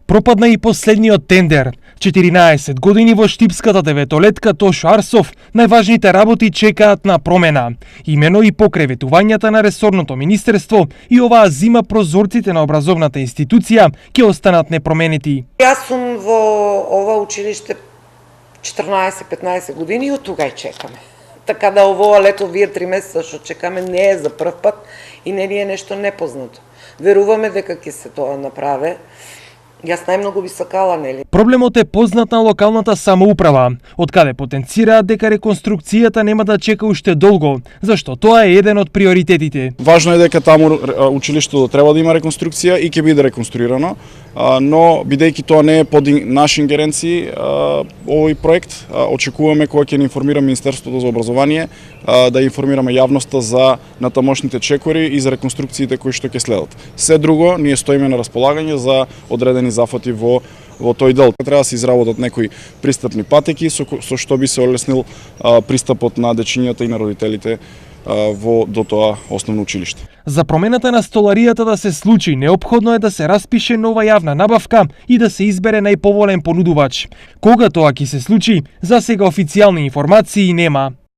Пропадна и последниот тендер. 14 години во штипската деветолетка Тошо Арсов, најважните работи чекаат на промена. Имено и покреветувањата на ресорното министерство и оваа зима прозорците на образовната институција ќе останат непроменети. Јас сум во ова училиште 14-15 години и од тога чекаме. Така да овоа лето вие 3 месеца што чекаме не е за прв пат и не е нешто непознато. Веруваме дека ќе се тоа направи. Јас најмногу би сакала, нели? Проблемот е познат на локалната самоуправа, од каде потенцираат дека реконструкцијата нема да чека уште долго, зашто тоа е еден од приоритетите. Важно е дека таму училиштето треба да има реконструкција и ќе биде реконструирано, но бидејќи тоа не е под наши ингеренции, овој проект очекуваме кога ќе ни информира Министерството за образование, да информираме јавноста за натамошните чекори и за реконструкциите кои што ќе следат. Се друго ние стоиме на располагање за одредени зафати во тој дел. Треба да се изработат некои пристапни патеки со што би се олеснил пристапот на дечињата и на родителите до тоа основно училиште. За промената на столаријата да се случи, неопходно е да се распише нова јавна набавка и да се избере најповолен понудувач. Кога тоа ќе се случи, засега официјални информации нема.